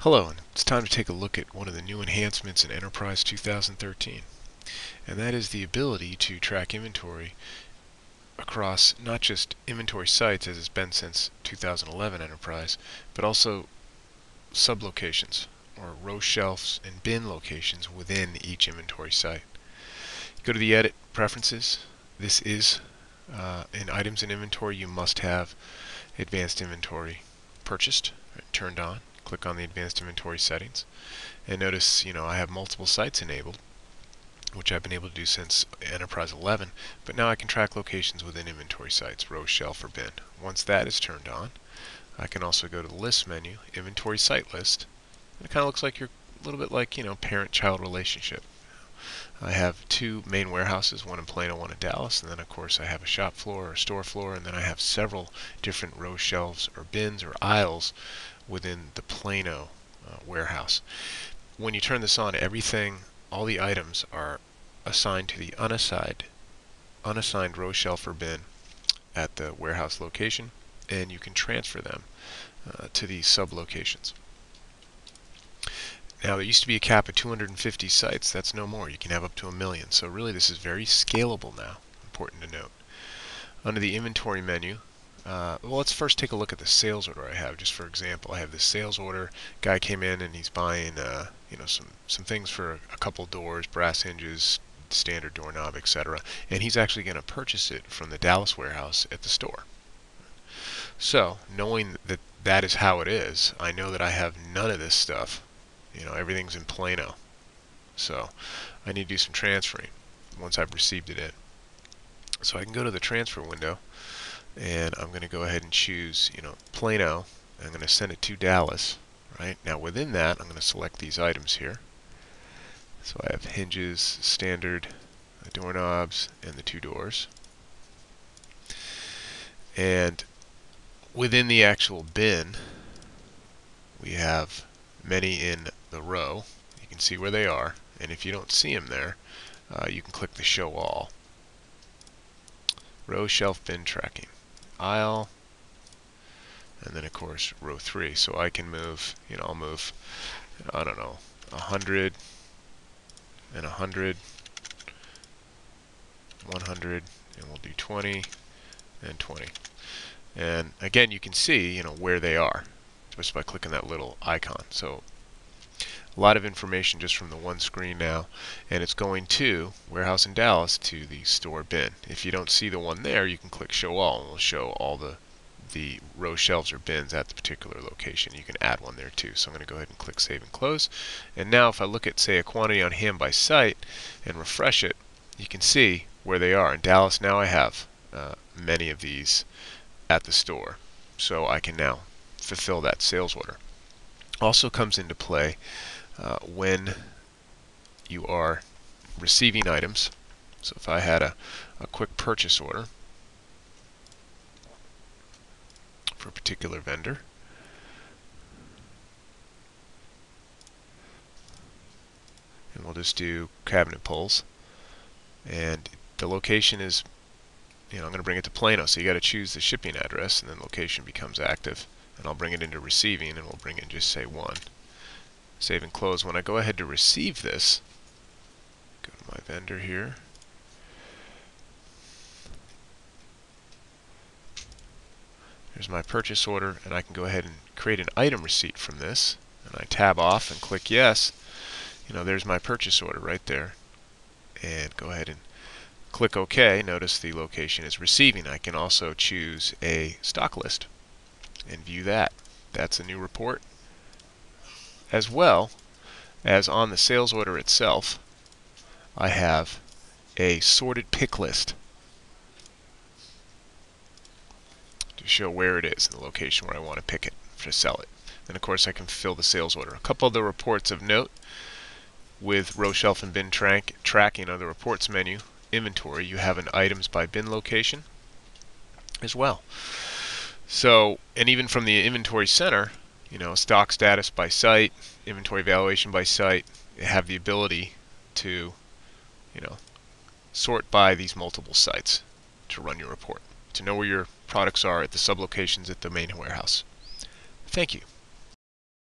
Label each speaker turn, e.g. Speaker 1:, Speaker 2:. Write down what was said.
Speaker 1: Hello, and it's time to take a look at one of the new enhancements in Enterprise 2013, and that is the ability to track inventory across not just inventory sites as it's been since 2011 Enterprise, but also sublocations or row shelves and bin locations within each inventory site. Go to the Edit Preferences. This is in Items in Inventory you must have Advanced Inventory purchased, turned on. Click on the Advanced Inventory settings, and notice, I have multiple sites enabled, which I've been able to do since Enterprise 11, but now I can track locations within inventory sites, row, shelf, or bin. Once that is turned on, I can also go to the List menu, Inventory Site List, and it kind of looks like you're a little bit like, parent-child relationship. I have two main warehouses, one in Plano, one in Dallas, and then of course I have a shop floor or a store floor, and then I have several different row shelves or bins or aisles within the Plano warehouse. When you turn this on, all the items are assigned to the unassigned row, shelf, or bin at the warehouse location, and you can transfer them to these sub-locations. Now, there used to be a cap of 250 sites. That's no more. You can have up to 1,000,000. So really, this is very scalable now. Important to note. Under the inventory menu, well, let's first take a look at the sales order I have. Just for example, I have this sales order. Guy came in and he's buying, some things for a couple doors, brass hinges, standard doorknob, etc. And he's actually going to purchase it from the Dallas warehouse at the store. So, knowing that that is how it is, I know that I have none of this stuff. Everything's in Plano. So, I need to do some transferring once I've received it in. So I can go to the transfer window, and I'm going to go ahead and choose, Plano. I'm going to send it to Dallas. Right now, within that, I'm going to select these items here. So I have hinges, standard, doorknobs, and the two doors. And within the actual bin, we have many in the row. You can see where they are, and if you don't see them there, you can click the Show All. Row, shelf, bin tracking, aisle, and then of course row 3. So I can move, I'll move, I don't know, 100 and 100, 100, and we'll do 20 and 20. And again, you can see, where they are just by clicking that little icon. So a lot of information just from the one screen now, and it's going to warehouse in Dallas to the store bin. If you don't see the one there, you can click Show All, and it'll show all the row shelves or bins at the particular location. You can add one there too. So I'm going to go ahead and click Save and Close. And now if I look at, say, a quantity on hand by site and refresh it, you can see where they are. In Dallas now I have many of these at the store. So I can now fulfill that sales order. Also comes into play when you are receiving items. So if I had a quick purchase order for a particular vendor, and we'll just do cabinet pulls, and the location is, I'm going to bring it to Plano, so you got to choose the shipping address, and then location becomes active, and I'll bring it into receiving, and we'll bring in just say 1. Save and close. When I go ahead to receive this, go to my vendor here, there's my purchase order, and I can go ahead and create an item receipt from this, and I tab off and click yes. There's my purchase order right there, and go ahead and click OK. Notice the location is receiving. I can also choose a stock list and view that. That's a new report, as well as on the sales order itself. I have a sorted pick list to show where it is in the location where I want to pick it to sell it. And of course I can fill the sales order. A couple of the reports of note with row, shelf, and bin tracking on the reports menu. Inventory, you have an items by bin location as well. So, and even from the inventory center, stock status by site, inventory valuation by site, you have the ability to, sort by these multiple sites to run your report, to know where your products are at the sublocations at the main warehouse. Thank you.